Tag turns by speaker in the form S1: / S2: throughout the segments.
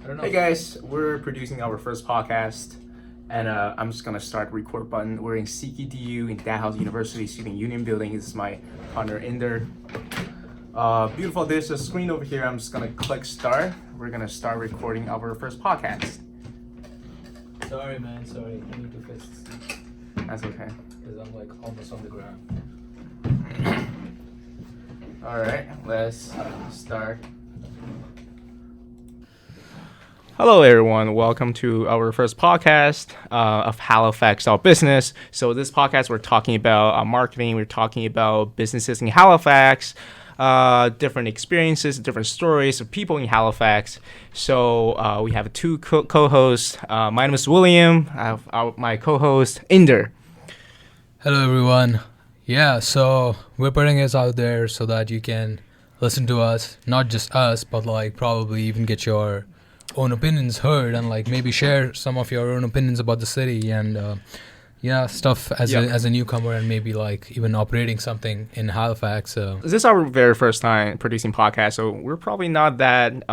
S1: Hey guys, we're producing our first podcast, and I'm just gonna start record button. We're in CKDU in Dalhousie University Student Union Building. This is my partner Inder. Beautiful. There's a screen over here. I'm just gonna click start. We're gonna start recording our first podcast.
S2: Sorry, man. Sorry. I need to fix this
S1: That's okay.
S2: because I'm like almost on the ground.
S1: All right, let's start. Hello, everyone. Welcome to our first podcast of HalifaxDOTBusiness. So this podcast, we're talking about marketing. We're talking about businesses in Halifax, different experiences, different stories of people in Halifax. So we have two co-hosts. My name is William. I have my co-host, Inder.
S2: Hello, everyone. Yeah, so we're putting this out there so that you can listen to us, not just us, but like probably even get your own opinions heard and like maybe share some of your own opinions about the city and stuff as a newcomer and maybe like even operating something in Halifax.
S1: This is our very first time producing podcast, so we're probably not that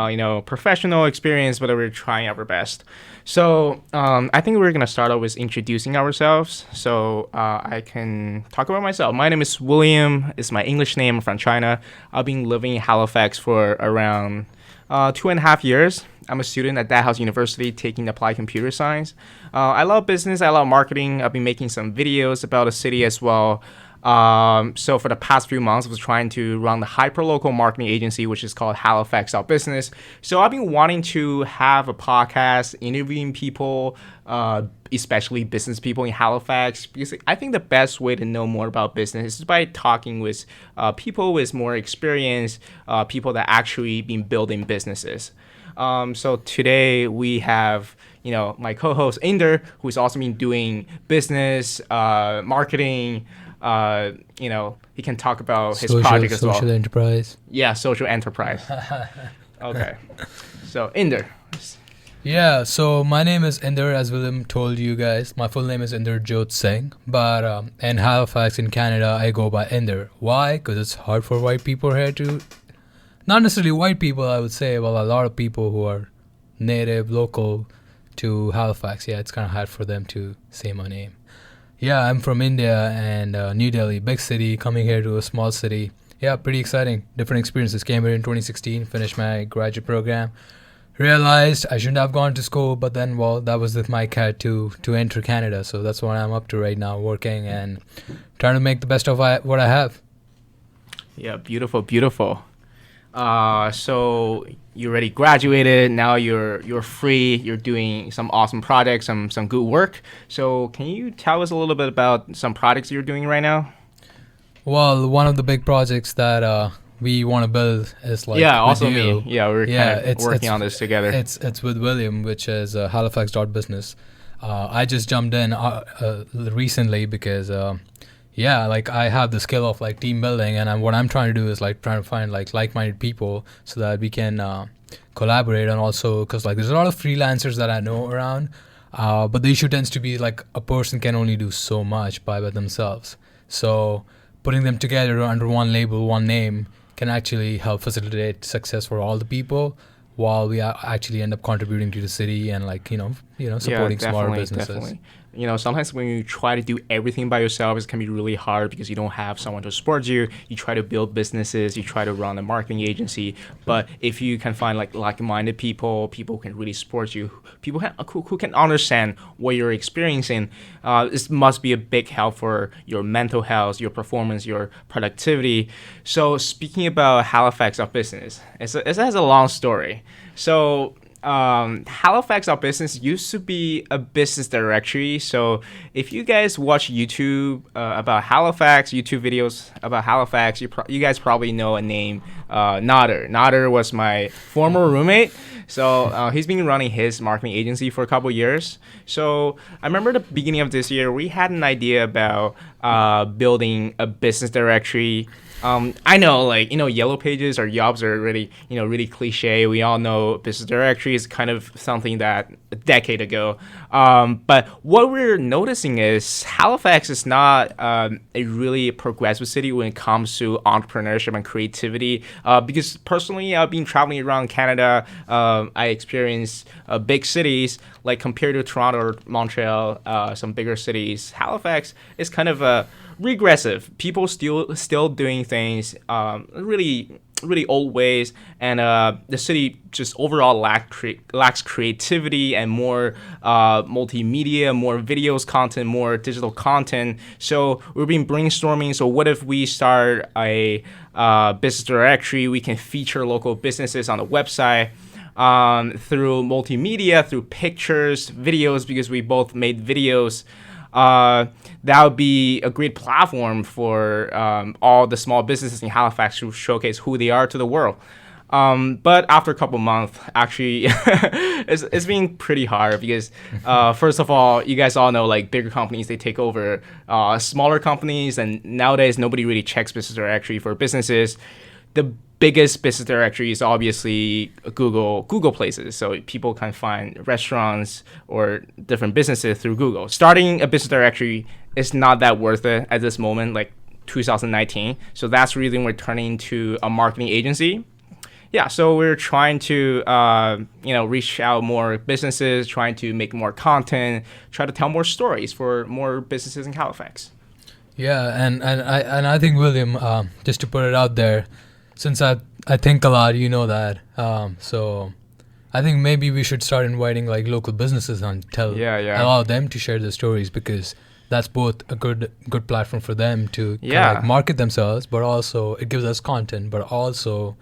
S1: professional experience, but we're trying our best. So I think we're gonna start off with introducing ourselves. So I can talk about myself. My name is William. It's my English name. I'm from China. I've been living in Halifax for around 2.5 years. I'm a student at Dalhousie University taking applied computer science. I love business. I love marketing. I've been making some videos about the city as well. So for the past few months, I was trying to run the hyperlocal marketing agency, which is called HalifaxDOTBusiness. So I've been wanting to have a podcast, interviewing people, especially business people in Halifax, because I think the best way to know more about business is by talking with people with more experience, people that actually been building businesses. So today we have, my co-host Inder, who's also been doing business, marketing. He can talk about his project as well.
S2: Social enterprise.
S1: Yeah, social enterprise. Okay. So Inder.
S2: Yeah, so my name is Inder, as William told you guys. My full name is Inder Jot Singh, but in Halifax in Canada, I go by Inder. Why? Because it's hard for white people here to... Not necessarily white people, I would say, but a lot of people who are native, local to Halifax. Yeah, it's kind of hard for them to say my name. Yeah, I'm from India and New Delhi, big city, coming here to a small city. Yeah, pretty exciting. Different experiences. Came here in 2016, finished my graduate program. Realized I shouldn't have gone to school, but then, that was with my cat to enter Canada. So that's what I'm up to right now, working and trying to make the best of what I have.
S1: Yeah, beautiful. So you already graduated. Now you're free. You're doing some awesome projects, some good work. So can you tell us a little bit about some projects you're doing right now?
S2: Well, one of the big projects that we want to build is like
S1: also
S2: with you.
S1: me. Yeah, we're kind of working on this together.
S2: It's with William, which is HalifaxDOTBusiness. I just jumped in recently because. I have the skill of like team building, and what I'm trying to do is like trying to find like-minded people so that we can collaborate, and also because like there's a lot of freelancers that I know around, but the issue tends to be like a person can only do so much by themselves. So putting them together under one label, one name can actually help facilitate success for all the people, while we actually end up contributing to the city and supporting smaller businesses.
S1: Definitely. Sometimes when you try to do everything by yourself, it can be really hard because you don't have someone to support you. You try to build businesses, you try to run a marketing agency. But if you can find like-minded people who can really support you, people who can understand what you're experiencing, this must be a big help for your mental health, your performance, your productivity. So speaking about HalifaxDOTBusiness, it has a long story. So HalifaxDOTBusiness used to be a business directory. So if you guys watch YouTube about Halifax, YouTube videos about Halifax, you guys probably know a name, Nader. Nader was my former roommate. So he's been running his marketing agency for a couple years. So I remember the beginning of this year, we had an idea about building a business directory. I know, Yellow Pages or Jobs are really, really cliche. We all know business directory is kind of something that a decade ago. But what we're noticing is Halifax is not a really progressive city when it comes to entrepreneurship and creativity. Because personally, I've been traveling around Canada. I experienced big cities, like compared to Toronto or Montreal, some bigger cities. Halifax is kind of regressive. People still doing things really old ways, and the city just overall lacks creativity and more multimedia, more videos content, more digital content. So we've been brainstorming, so what if we start a business directory? We can feature local businesses on the website through multimedia, through pictures, videos, because we both made videos. That would be a great platform for all the small businesses in Halifax to showcase who they are to the world. But after a couple months, actually, it's been pretty hard because, first of all, you guys all know, like, bigger companies, they take over smaller companies, and nowadays nobody really checks business directory for businesses. The biggest business directory is obviously Google Places, so people can find restaurants or different businesses through Google. Starting a business directory is not that worth it at this moment, like 2019. So that's the reason we're turning to a marketing agency. Yeah, so we're trying to reach out more businesses, trying to make more content, try to tell more stories for more businesses in Halifax.
S2: Yeah, and I think, William, just to put it out there, since I think a lot, you know that. So I think maybe we should start inviting like local businesses and allow them to share their stories, because that's both a good platform for them to kind of like market themselves, but also it gives us content, but also,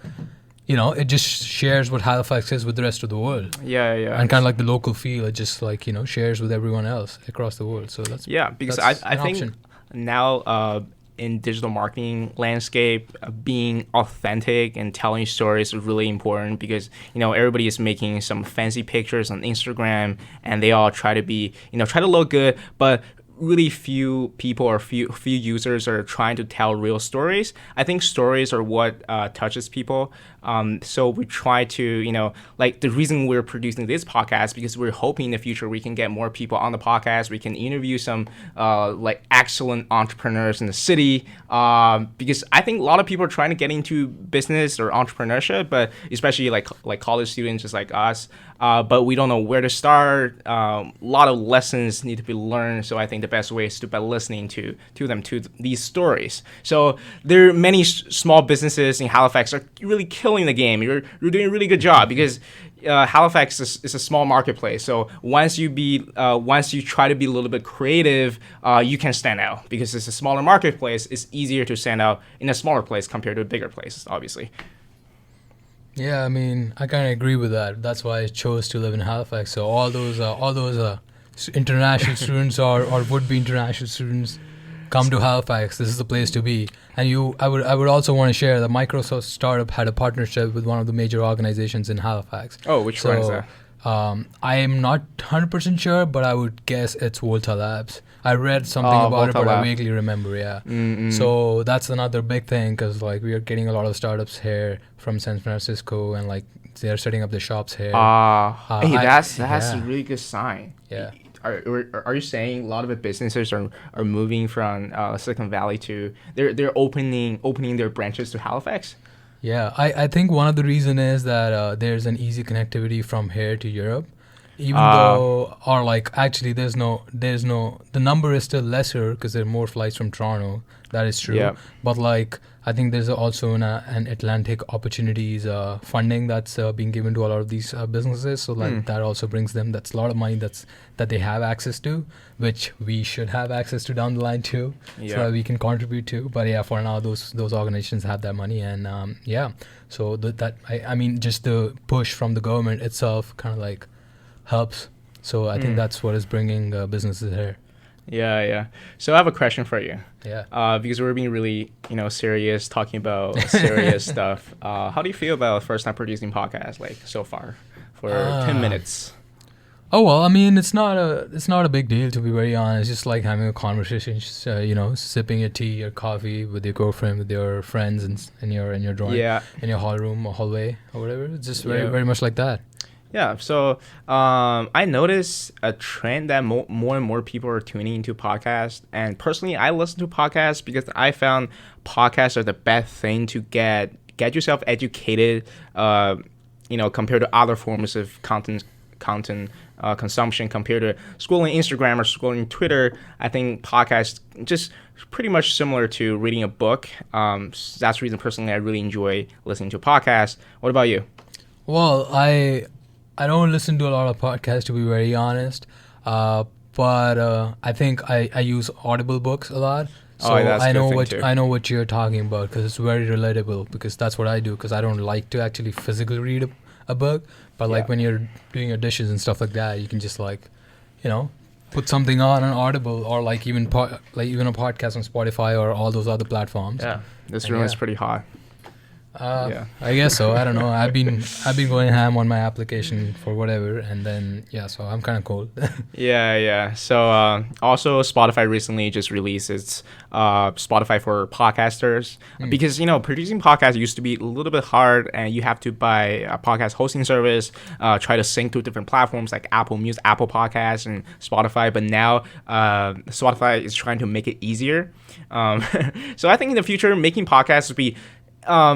S2: it just shares what Halifax is with the rest of the world.
S1: Yeah.
S2: And kind of like the local feel, it just like, shares with everyone else across the world. So that's
S1: because
S2: that's
S1: I think
S2: option.
S1: Now in digital marketing landscape, being authentic and telling stories is really important, because everybody is making some fancy pictures on Instagram, and they all try to look good, but really few people or few users are trying to tell real stories. I think stories are what touches people. So we try to, like, the reason we're producing this podcast, because we're hoping in the future we can get more people on the podcast. We can interview some like excellent entrepreneurs in the city, because I think a lot of people are trying to get into business or entrepreneurship, but especially like college students just like us. But we don't know where to start. A lot of lessons need to be learned. So I think the best way is by listening to these stories. So there are many small businesses in Halifax are really killing the game. You're doing a really good job, because Halifax is a small marketplace. So once you try to be a little bit creative, you can stand out, because it's a smaller marketplace. It's easier to stand out in a smaller place compared to a bigger place, obviously.
S2: Yeah, I mean, I kind of agree with that. That's why I chose to live in Halifax. So all those international students or would-be international students, come to Halifax. This is the place to be. And I would also want to share that Microsoft startup had a partnership with one of the major organizations in Halifax.
S1: Oh, which one is that?
S2: I am not 100% sure, but I would guess it's Volta Labs. I read something about
S1: Volta
S2: it, but
S1: Lab.
S2: I vaguely remember, yeah.
S1: Mm-mm.
S2: So that's another big thing, because like we are getting a lot of startups here from San Francisco, and like they're setting up the shops here.
S1: Hey, that's a really good sign.
S2: Yeah.
S1: Are you saying a lot of the businesses are moving from Silicon Valley to they're opening their branches to Halifax?
S2: Yeah, I think one of the reason is that there's an easy connectivity from here to Europe, even though, or like actually there's no, the number is still lesser because there are more flights from Toronto. That is true.
S1: Yeah.
S2: But like I think there's also an Atlantic opportunities funding that's being given to a lot of these businesses. So like that also brings them, that's a lot of money that they have access to, which we should have access to down the line too, so that we can contribute to. But yeah, for now those organizations have that money, and so I mean just the push from the government itself kind of like helps. So I think that's what is bringing businesses here.
S1: Yeah. So I have a question for you.
S2: Yeah.
S1: Because we're being really, serious, talking about serious stuff. How do you feel about first time producing podcast, like so far, for 10 minutes?
S2: Oh well, I mean it's not a big deal, to be very honest. It's just like having a conversation, sipping your tea or coffee with your girlfriend, with your friends, in your drawing, in your hall room or hallway or whatever. It's just very much like that.
S1: Yeah, so I noticed a trend that more and more people are tuning into podcasts. And personally, I listen to podcasts because I found podcasts are the best thing to get yourself educated. Compared to other forms of content consumption, compared to scrolling Instagram or scrolling Twitter. I think podcasts just pretty much similar to reading a book. That's the reason personally I really enjoy listening to podcasts. What about you?
S2: Well, I don't listen to a lot of podcasts, to be very honest. But I think I use Audible books a lot. So
S1: That's a
S2: I
S1: good
S2: know
S1: thing
S2: what
S1: too.
S2: I know what you're talking about because it's very relatable. Because that's what I do. Because I don't like to actually physically read a book. But like
S1: Yeah.
S2: when you're doing your dishes and stuff like that, you can just like, put something on an Audible or like even even a podcast on Spotify or all those other platforms.
S1: Yeah, this
S2: And
S1: room is
S2: yeah.
S1: pretty hot. Yeah.
S2: I guess so. I don't know. I've been going ham on my application for whatever, and then so I'm kind of cold.
S1: Yeah. So also Spotify recently just released its Spotify for podcasters because producing podcasts used to be a little bit hard and you have to buy a podcast hosting service, try to sync to different platforms like Apple Music, Apple Podcasts, and Spotify. But now Spotify is trying to make it easier. So I think in the future making podcasts would be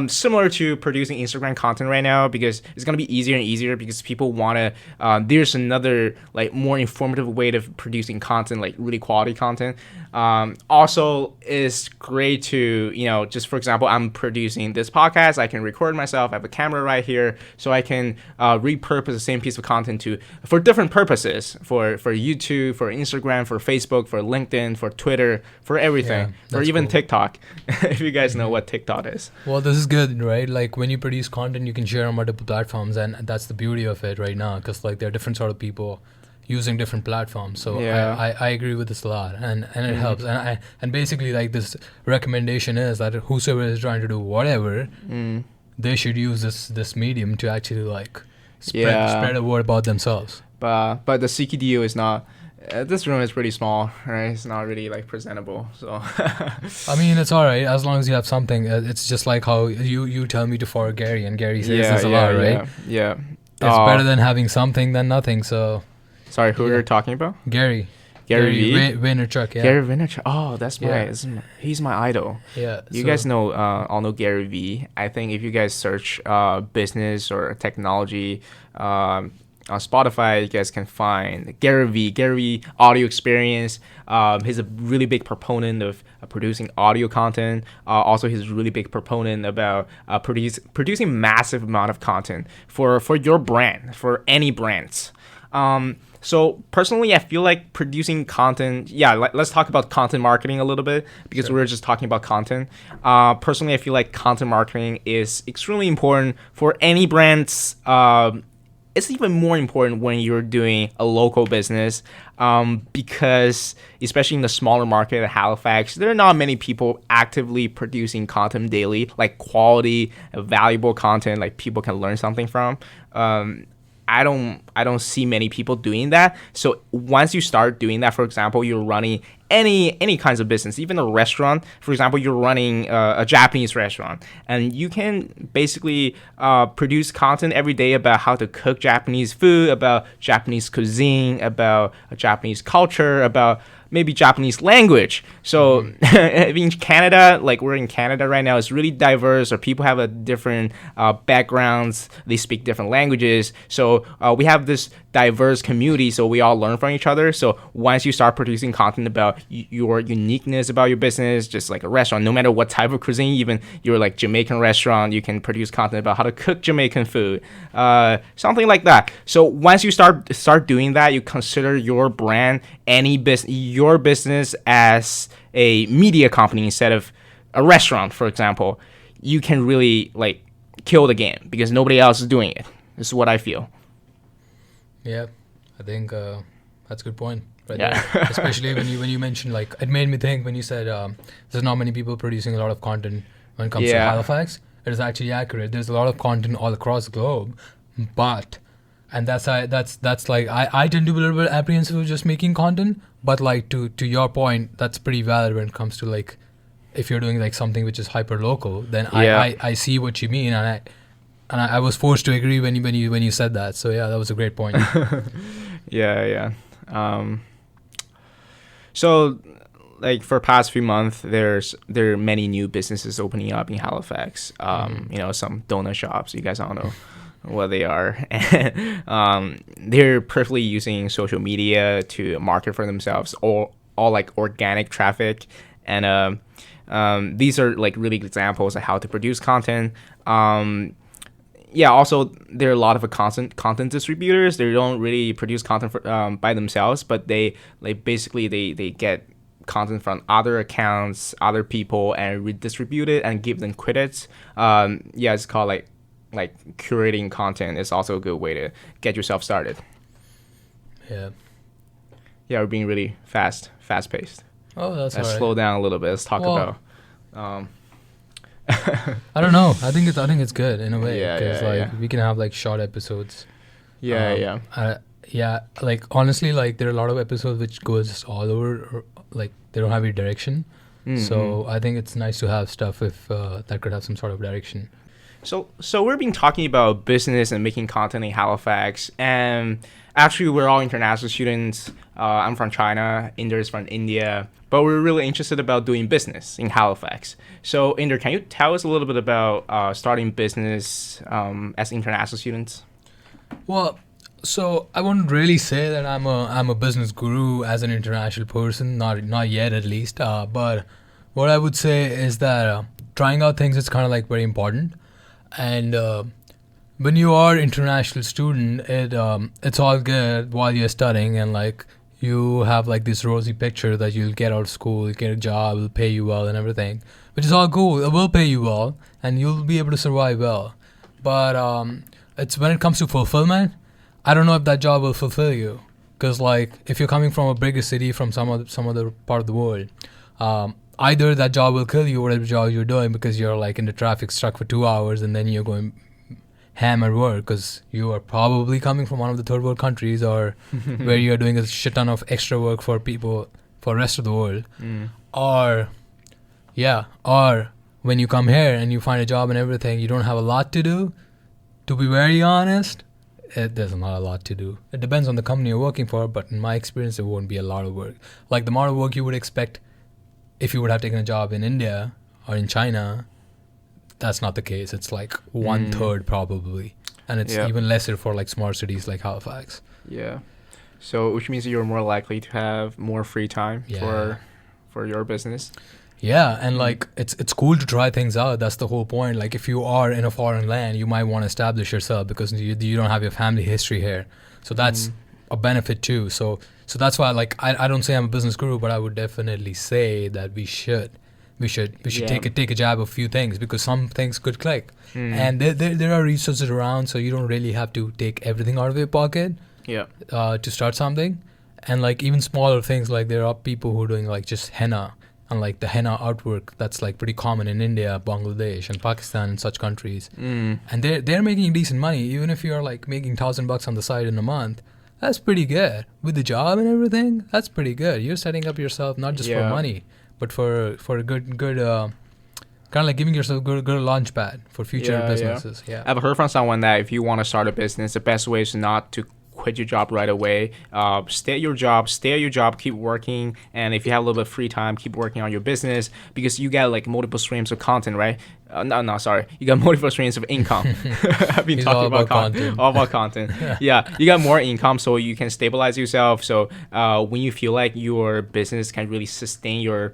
S1: similar to producing Instagram content right now because it's going to be easier and easier because people want to there's another like more informative way of producing content, like really quality content. Also it's great to just for example, I'm producing this podcast, I can record myself, I have a camera right here, so I can repurpose the same piece of content for different purposes, for YouTube, for Instagram, for Facebook, for LinkedIn, for Twitter, for everything, or
S2: that's
S1: even
S2: cool.
S1: TikTok. If you guys know what TikTok is.
S2: Well, this is good, right? Like when you produce content, you can share on multiple platforms, and that's the beauty of it right now. Because like there are different sort of people using different platforms. So
S1: Yeah.
S2: I agree with this a lot, and it helps. And basically like this recommendation is that whosoever is trying to do whatever, they should use this medium to actually like spread a word about themselves.
S1: But the CKDU is not. This room is pretty small, right? It's not really like presentable. So.
S2: I mean, it's all right as long as you have something. It's just like how you tell me to follow Gary, and Gary says this a lot, right?
S1: Yeah.
S2: It's better than having something than nothing. So
S1: Sorry, who are you talking about?
S2: Gary
S1: Gary V?
S2: Vaynerchuk, yeah.
S1: Gary Vaynerchuk. Oh,
S2: Yeah.
S1: he's my idol.
S2: Yeah.
S1: You
S2: so-
S1: guys all know Gary V. I think if you guys search business or technology on Spotify, you guys can find Gary V audio experience. He's a really big proponent of producing audio content. Also, he's a really big proponent about producing massive amount of content for your brand, for any brands. So personally, I feel like producing content. Yeah, let's talk about content marketing a little bit because we were just talking about content. Personally, I feel like content marketing is extremely important for any brands. It's even more important when you're doing a local business because especially in the smaller market of Halifax, there are not many people actively producing content daily, like quality, valuable content, like people can learn something from. I don't see many people doing that. So once you start doing that, for example, you're running any kinds of business, even a restaurant. For example, you're running a Japanese restaurant, and you can basically produce content every day about how to cook Japanese food, about Japanese cuisine, about Japanese culture, about maybe Japanese language. So in Canada, like we're in Canada right now, it's really diverse, or people have a different backgrounds, they speak different languages. So we have this diverse community, so we all learn from each other. So once you start producing content about your uniqueness about your business, just like a restaurant, no matter what type of cuisine, even you're like Jamaican restaurant, you can produce content about how to cook Jamaican food, something like that. So once you start doing that, you consider your brand, your business as a media company instead of a restaurant, for example. You can really like kill the game because nobody else is doing it. This is what I feel.
S2: Yeah, I think that's a good point. Right
S1: Yeah.
S2: there. Especially when you mentioned, like, it made me think when you said there's not many people producing a lot of content when it comes to Halifax. It is actually accurate. There's a lot of content all across the globe, but that's like I tend to be a little bit apprehensive of just making content, but like to your point, that's pretty valid when it comes to like if you're doing like something which is hyper local, then I see what you mean, and I was forced to agree when you said that. So yeah, that was a great point.
S1: Yeah. So, like for past few months, there are many new businesses opening up in Halifax. Some donut shops. You guys all know what they are. They're perfectly using social media to market for themselves, all like organic traffic, and these are like really good examples of how to produce content. Also there are a lot of content distributors. They don't really produce content by themselves, but they get content from other accounts, other people, and redistribute it and give them credits. It's called like curating content is also a good way to get yourself started.
S2: Yeah.
S1: Yeah, we're being really fast paced.
S2: Oh, that's
S1: Let's
S2: all right.
S1: slow down a little bit. Let's talk about.
S2: I don't know. I think it's good in a way because we can have like short episodes.
S1: Yeah.
S2: Like honestly, like there are a lot of episodes which goes all over, or, like they don't have any direction.
S1: Mm-hmm.
S2: So I think it's nice to have stuff if that could have some sort of direction.
S1: So we've been talking about business and making content in Halifax, and actually we're all international students. I'm from China, Inder is from India, but we're really interested about doing business in Halifax. So Inder, can you tell us a little bit about starting business as international students?
S2: Well, so I wouldn't really say that I'm a business guru as an international person, not yet at least. But what I would say is that trying out things is kind of like very important. And when you are international student, it's all good while you're studying, and like you have like this rosy picture that you'll get out of school, you get a job, it'll pay you well and everything, which is all cool. It will pay you well, and you'll be able to survive well. But it's when it comes to fulfillment, I don't know if that job will fulfill you, because like if you're coming from a bigger city from some other part of the world, either that job will kill you, whatever job you're doing, because you're like in the traffic stuck for 2 hours, and then you're going ham at work because you are probably coming from one of the third world countries, or where you're doing a shit ton of extra work for people for the rest of the world. Or when you come here and you find a job and everything, you don't have a lot to do. To be very honest, there's not a lot to do. It depends on the company you're working for, but in my experience, there won't be a lot of work. Like the amount of work you would expect if you would have taken a job in India or in China, that's not the case. It's like 1/3 probably. And it's even lesser for like small cities like Halifax.
S1: Yeah. So which means you're more likely to have more free time for your business.
S2: Yeah, and like it's cool to try things out. That's the whole point. Like if you are in a foreign land, you might want to establish yourself because you don't have your family history here. So that's a benefit too. So that's why like I don't say I'm a business guru, but I would definitely say that we should take a jab of a few things, because some things could click. And there are resources around, so you don't really have to take everything out of your pocket to start something. And like even smaller things, like there are people who are doing like just henna, and like the henna artwork that's like pretty common in India, Bangladesh and Pakistan and such countries. And they're making decent money. Even if you're like making $1,000 on the side in a month, that's pretty good. With the job and everything, that's pretty good. You're setting up yourself not just for money, but for a good kind of like giving yourself a good launch pad for future businesses. Yeah.
S1: I've heard from someone that if you want to start a business, the best way is not to quit your job right away. Stay at your job, keep working, and if you have a little bit of free time, keep working on your business, because you got like multiple streams of content, right? You got multiple streams of income. I've been talking about content. All about content. You got more income, so you can stabilize yourself. So when you feel like your business can really sustain your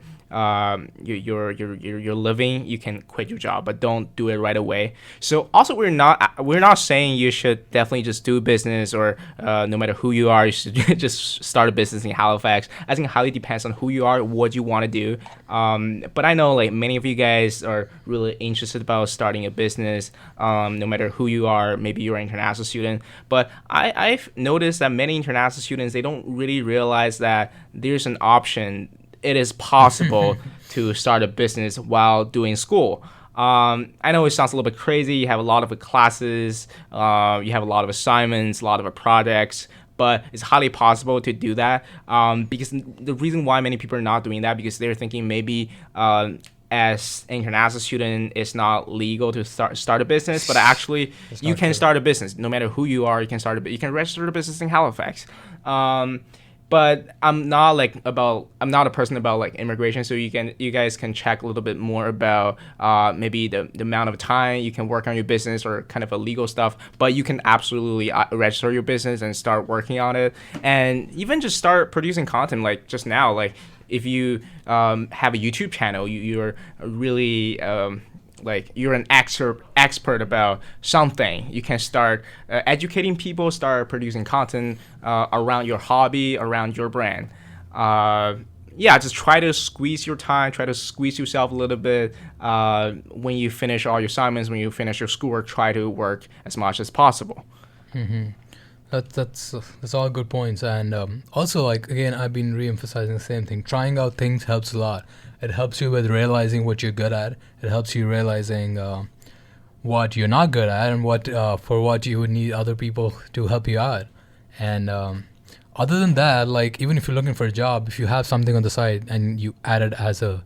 S1: living, you can quit your job, but don't do it right away. So also we're not saying you should definitely just do business, or no matter who you are, you should just start a business in Halifax. I think it highly depends on who you are, what you want to do. But I know like many of you guys are really interested about starting a business, no matter who you are. Maybe you're an international student, but I've noticed that many international students, they don't really realize that there's an option. It is possible to start a business while doing school. I know it sounds a little bit crazy. You have a lot of classes, you have a lot of assignments, a lot of projects, but it's highly possible to do that. Because the reason why many people are not doing that, because they're thinking maybe as international student, it's not legal to start a business, but actually you can start a business. No matter who you are, you can you can register a business in Halifax. But I'm not a person about like immigration, so you guys can check a little bit more about maybe the amount of time you can work on your business or kind of a legal stuff. But you can absolutely register your business and start working on it, and even just start producing content like just now. Like if you have a YouTube channel, you're really like you're an expert about something, you can start educating people, start producing content around your hobby, around your brand. Just try to squeeze your time, try to squeeze yourself a little bit. When you finish all your assignments, when you finish your schoolwork, try to work as much as possible.
S2: That's all good points. And also, like, again, I've been re-emphasizing the same thing. Trying out things helps a lot. It helps you with realizing what you're good at. It helps you realizing what you're not good at, and what you would need other people to help you out. And other than that, like, even if you're looking for a job, if you have something on the side and you add it as a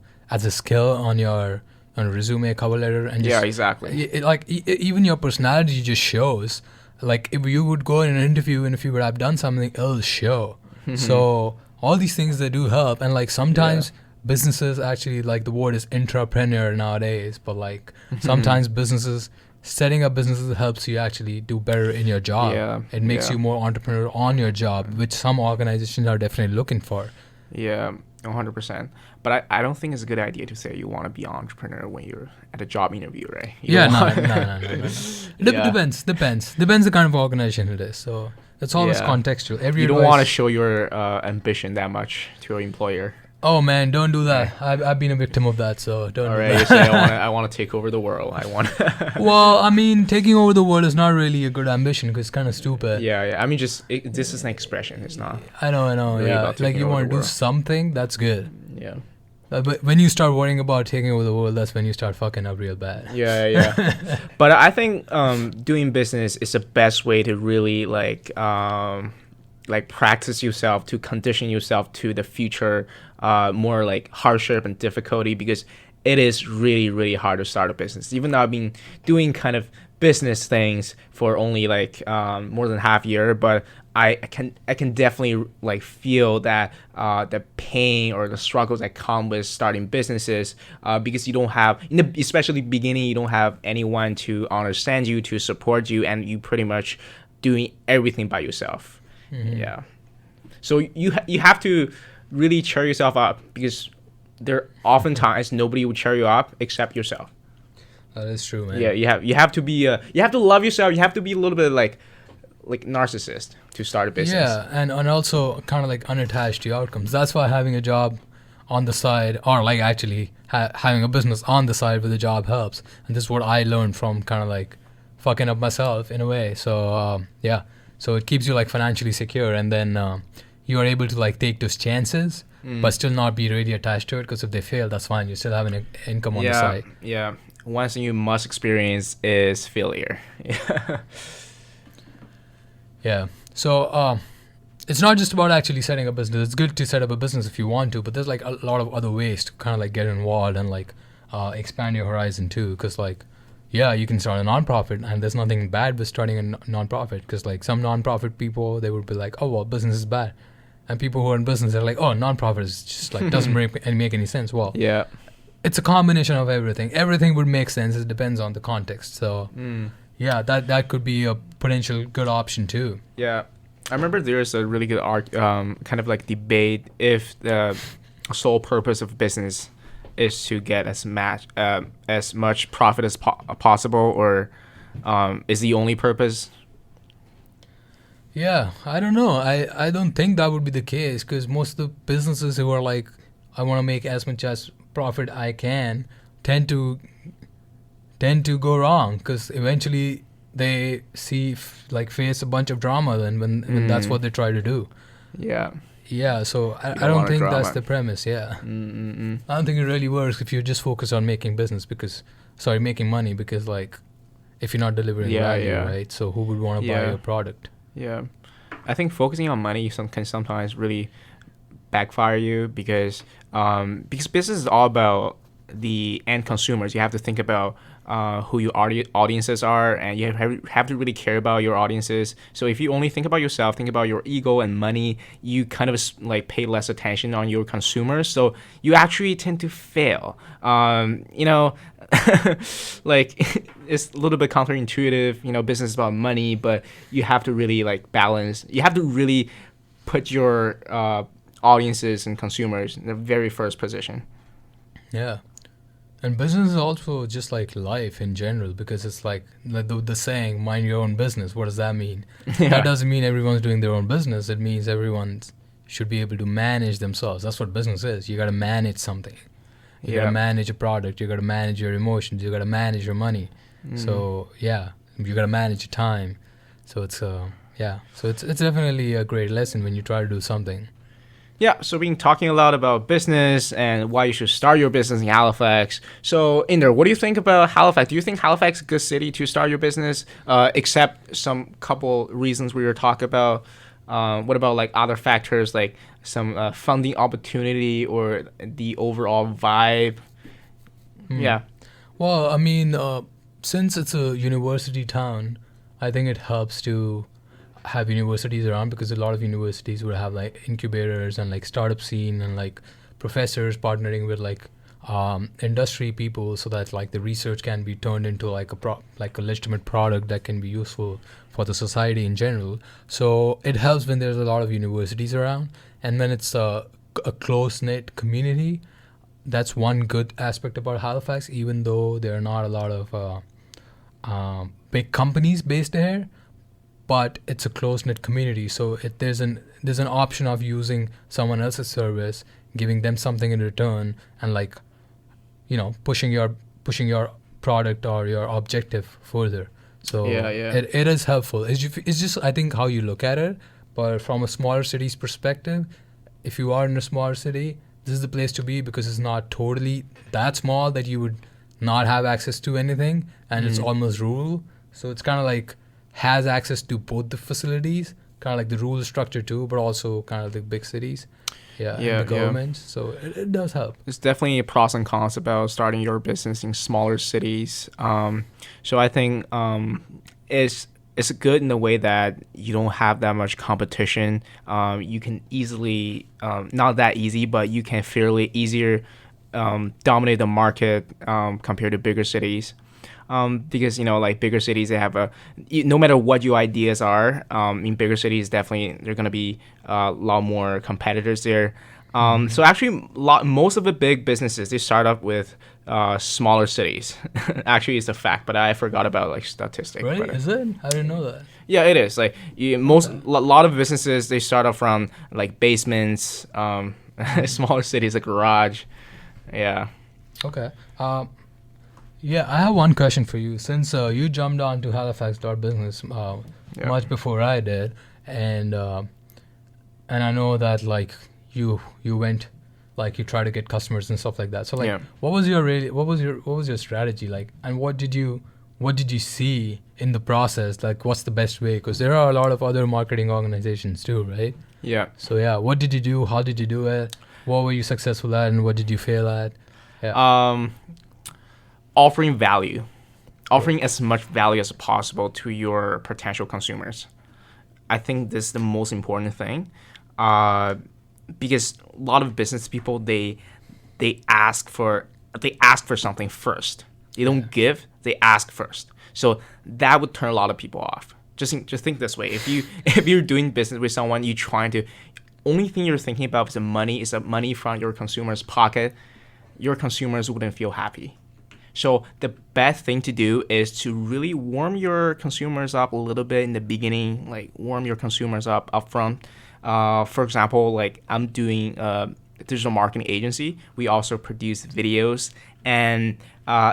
S2: skill on your resume, cover letter, and just,
S1: exactly.
S2: Even your personality just shows. Like, if you would go in an interview and if you would have done something, it'll show. So all these things, they do help. And like sometimes businesses actually, like, the word is intrapreneur nowadays, but like sometimes setting up businesses helps you actually do better in your job. It makes you more entrepreneur on your job, which some organizations are definitely looking for.
S1: 100%. But I don't think it's a good idea to say you want to be an entrepreneur when you're at a job interview, right?
S2: No. Depends the kind of organization it is. So it's always contextual.
S1: You don't want to show your ambition that much to your employer.
S2: Oh man, don't do that. I've been a victim of that, so don't.
S1: All right,
S2: do that.
S1: You say I want to take over the world.
S2: Well, I mean, taking over the world is not really a good ambition because it's kind of stupid.
S1: Yeah. I mean, this is an expression. It's not.
S2: I know. Really, yeah, like you want to do something. That's good.
S1: Yeah.
S2: But when you start worrying about taking over the world, that's when you start fucking up real bad.
S1: Yeah. But I think doing business is the best way to really like practice yourself, to condition yourself to the future more like hardship and difficulty, because it is really, really hard to start a business. Even though I've been doing kind of business things for only like more than half a year, but I can definitely like feel that the pain or the struggles that come with starting businesses, because you don't have, especially beginning, you don't have anyone to understand you, to support you, and you pretty much doing everything by yourself. Yeah. So you have to really cheer yourself up, because there oftentimes nobody will cheer you up except yourself.
S2: That is true, man.
S1: Yeah, you have to be you have to love yourself. You have to be a little bit like narcissist to start a business.
S2: Yeah, and also kind of like unattached to outcomes. That's why having a job on the side, or like actually having a business on the side with a job helps. And this is what I learned from kind of like fucking up myself in a way. So so it keeps you like financially secure, and then you are able to like take those chances, but still not be really attached to it, because if they fail, that's fine. You still have an income on the side.
S1: Yeah. One thing you must experience is failure.
S2: Yeah. So it's not just about actually setting up a business. It's good to set up a business if you want to, but there's like a lot of other ways to kind of like get involved and like expand your horizon too. Because like, yeah, you can start a nonprofit, and there's nothing bad with starting a nonprofit, because like some nonprofit people, they would be like, oh, well, business is bad. And people who are in business, they're like, oh, nonprofit is just like doesn't make any sense. Well, yeah, it's a combination of everything. Everything would make sense. It depends on the context. So yeah, that could be a potential good option too.
S1: Yeah, I remember there's a really good kind of like debate if the sole purpose of business is to get as much profit as possible, or is the only purpose.
S2: Yeah, I don't know. I don't think that would be the case, because most of the businesses who are like, I want to make as much as profit I can, tend to go wrong, because eventually they face a bunch of drama then when that's what they try to do. Yeah, so I don't think that's the premise. I don't think it really works if you just focus on making money, because like if you're not delivering value, right? So who would want to buy your product?
S1: Yeah, I think focusing on money can sometimes really backfire you, because business is all about the end consumers. You have to think about who your audiences are, and you have to really care about your audiences. So if you only think about yourself, think about your ego and money, you kind of like pay less attention on your consumers. So you actually tend to fail. Like it's a little bit counterintuitive. Business is about money, but you have to really like balance. You have to really put your audiences and consumers in the very first position.
S2: Yeah. And business is also just like life in general, because it's like the saying, mind your own business. What does that mean?
S1: Yeah.
S2: That doesn't mean everyone's doing their own business. It means everyone should be able to manage themselves. That's what business is. You got to manage something. You got to manage a product. You got to manage your emotions. You got to manage your money. So, yeah, you got to manage your time. So it's, So it's definitely a great lesson when you try to do something.
S1: Yeah, so we've been talking a lot about business and why you should start your business in Halifax. So, Inder, what do you think about Halifax? Do you think Halifax is a good city to start your business, except some couple reasons we were talking about? What about like other factors like some funding opportunity or the overall vibe? Yeah.
S2: Well, I mean, since it's a university town, I think it helps to have universities around, because a lot of universities would have like incubators and like startup scene and like professors partnering with like industry people, so that like the research can be turned into like a legitimate product that can be useful for the society in general. So it helps when there's a lot of universities around, and when it's a close-knit community. That's one good aspect about Halifax, even though there are not a lot of big companies based there. But it's a close-knit community, so there's an option of using someone else's service, giving them something in return, and like, pushing your product or your objective further. So it is helpful. It's just I think how you look at it. But from a smaller city's perspective, if you are in a smaller city, this is the place to be, because it's not totally that small that you would not have access to anything, and it's almost rural. So it's kind of like has access to both the facilities, kind of like the rural structure too, but also kind of the big cities, and the government. So it does help.
S1: There's definitely pros and cons about starting your business in smaller cities. So I think it's good in the way that you don't have that much competition. You can easily, not that easy, but you can fairly easier dominate the market compared to bigger cities. Because like bigger cities, they have no matter what your ideas are, in bigger cities definitely there are gonna be a lot more competitors there. So actually, most of the big businesses, they start up with smaller cities. Actually, it's a fact, but I forgot about like statistics.
S2: Right?
S1: But,
S2: Is it? I didn't know that.
S1: Yeah, it is. Like a lot of businesses, they start off from like basements, smaller cities, a garage. Yeah.
S2: Okay. Yeah, I have one question for you. Since you jumped on to HalifaxDOTBusiness much before I did, and I know that like you went, like you try to get customers and stuff like that. So like, what was your strategy like, and what did you see in the process? Like, what's the best way? Because there are a lot of other marketing organizations too, right?
S1: Yeah.
S2: So yeah, what did you do? How did you do it? What were you successful at, and what did you fail at? Yeah.
S1: Offering value, offering as much value as possible to your potential consumers. I think this is the most important thing, because a lot of business people, they ask for something first. They don't give, they ask first. So that would turn a lot of people off. Just think this way: if you're doing business with someone, you're trying to, only thing you're thinking about is the money from your consumer's pocket. Your consumers wouldn't feel happy. So the best thing to do is to really warm your consumers up a little bit in the beginning, like warm your consumers up front. For example, like I'm doing a digital marketing agency. We also produce videos. And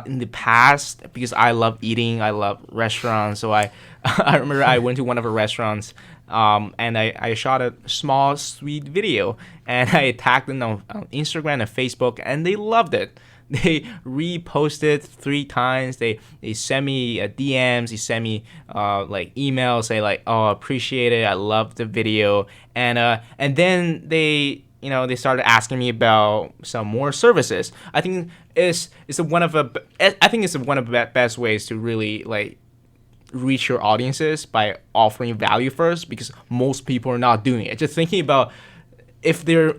S1: in the past, because I love eating, I love restaurants. So I remember I went to one of the restaurants, and I shot a small, sweet video. And I tagged them on Instagram and Facebook, and they loved it. They reposted 3 times. They sent me DMs. They sent me like emails. Say like, oh, appreciate it. I love the video. And then they they started asking me about some more services. I think it's one of the best ways to really like reach your audiences by offering value first, because most people are not doing it. Just thinking about if there are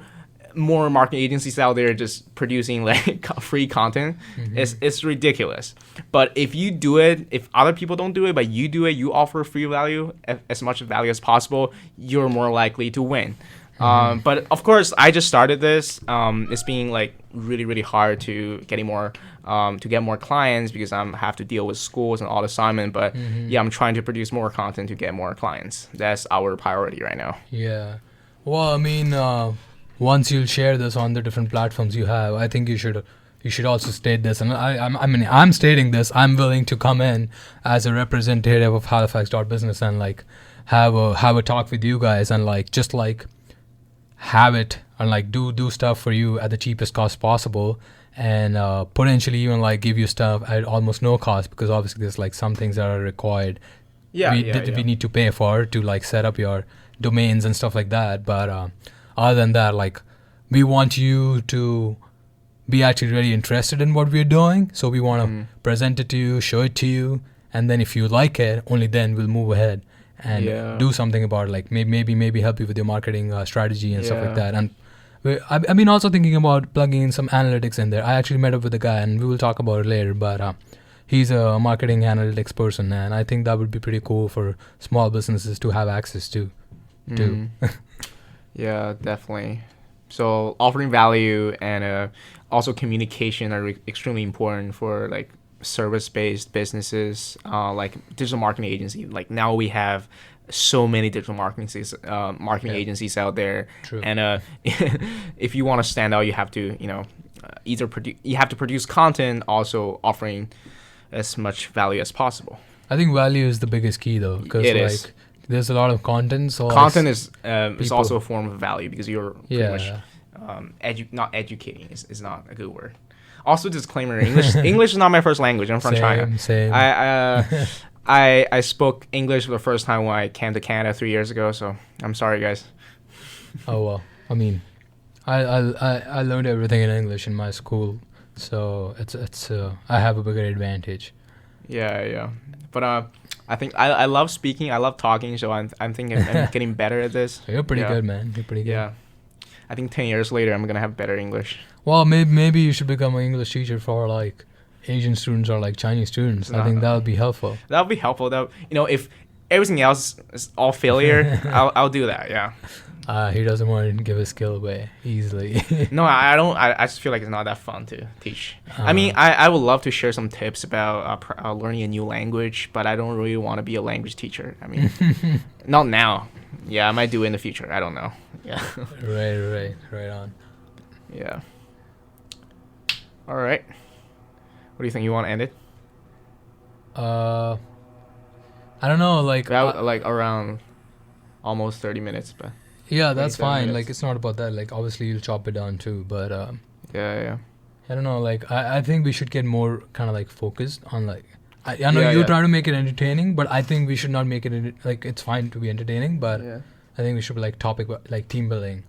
S1: more marketing agencies out there just producing like free content, it's ridiculous. But if you do it, if other people don't do it, but you do it, you offer free value, as much value as possible, you're more likely to win. But of course, I just started this. It's being like really, really hard to get more clients, because I have to deal with schools and all assignment. But yeah, I'm trying to produce more content to get more clients. That's our priority right now.
S2: Yeah. Well, I mean, once you'll share this on the different platforms you have, I think you should also state this. And I'm stating this. I'm willing to come in as a representative of HalifaxDOTBusiness and like have a talk with you guys, and like just like have it and like do stuff for you at the cheapest cost possible, and potentially even like give you stuff at almost no cost, because obviously there's like some things that are required. We need to pay for to like set up your domains and stuff like that. But other than that, like we want you to be actually really interested in what we're doing. So we want to present it to you, show it to you, and then if you like it, only then we'll move ahead and do something about it, like maybe help you with your marketing strategy and stuff like that. And I've been also thinking about plugging in some analytics in there. I actually met up with a guy, and we will talk about it later, but he's a marketing analytics person, and I think that would be pretty cool for small businesses to have access to too.
S1: Yeah, definitely. So offering value and also communication are extremely important for like service-based businesses, like digital marketing agency. Like now we have so many digital marketing agencies out there.
S2: True.
S1: And if you want to stand out, you have to either produce content, also offering as much value as possible.
S2: I think value is the biggest key though, because like there's a lot of content. So
S1: content is also a form of value, because you're pretty much not educating is not a good word. Also, disclaimer: English is not my first language. I'm from China.
S2: Same.
S1: I spoke English for the first time when I came to Canada 3 years ago. So I'm sorry, guys.
S2: Oh well, I mean, I learned everything in English in my school, so it's I have a bigger advantage.
S1: Yeah. But I think I love speaking. I love talking. So I'm thinking I'm getting better at this.
S2: You're pretty good, man. You're pretty good.
S1: Yeah. I think 10 years later, I'm gonna have better English.
S2: Well, maybe you should become an English teacher for like Asian students or like Chinese students. I think that would be helpful.
S1: That would be helpful. That if everything else is all failure, I'll do that. Yeah.
S2: He doesn't want to give his skill away easily.
S1: No, I don't. I just feel like it's not that fun to teach. I mean, I would love to share some tips about learning a new language, but I don't really want to be a language teacher. I mean, not now. Yeah, I might do it in the future. I don't know. Yeah.
S2: Right on.
S1: Yeah. All right. What do you think? You want to end it?
S2: I don't know. Like
S1: around almost 30 minutes, but.
S2: Yeah, that's fine. Minutes. Like it's not about that. Like obviously you'll chop it down too, but
S1: yeah.
S2: I don't know. Like I think we should get more kind of like focused on like. I know you try to make it entertaining, but I think we should not make it like it's fine to be entertaining, but I think we should be like topic like team building,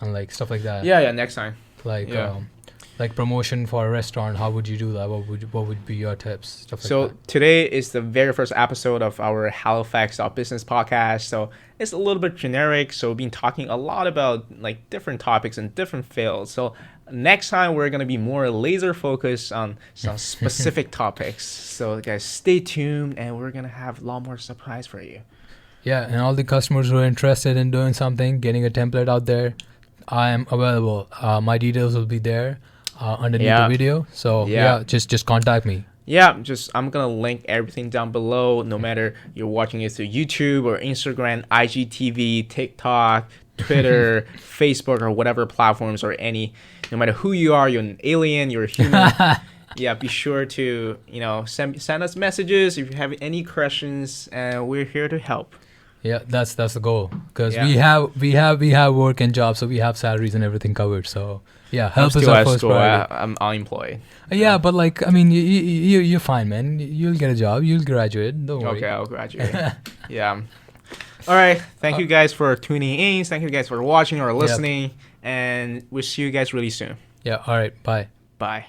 S2: and like stuff like that.
S1: Yeah. Next time.
S2: Like promotion for a restaurant, how would you do that? What would be your tips? Stuff like that.
S1: So today is the very first episode of our HalifaxDOTBusiness podcast. So it's a little bit generic. So we've been talking a lot about like different topics in different fields. So next time we're gonna be more laser focused on some specific topics. So guys, stay tuned, and we're gonna have a lot more surprise for you.
S2: Yeah, and all the customers who are interested in doing something, getting a template out there, I am available. My details will be there. Underneath the video, so just contact me.
S1: I'm gonna link everything down below, no matter you're watching it through YouTube or Instagram, IGTV, TikTok, Twitter, Facebook, or whatever platforms, or no matter who you are, you're an alien, you're a human. Be sure to send us messages if you have any questions, and we're here to help.
S2: Yeah, that's the goal, because we have work and jobs, so we have salaries and everything covered. So help us our first priority.
S1: I'm unemployed.
S2: But like I mean, you're fine, man. You'll get a job. You'll graduate. Don't worry.
S1: Okay, I'll graduate. All right. Thank you guys for tuning in. Thank you guys for watching or listening. And we'll see you guys really soon.
S2: Yeah. All right. Bye.
S1: Bye.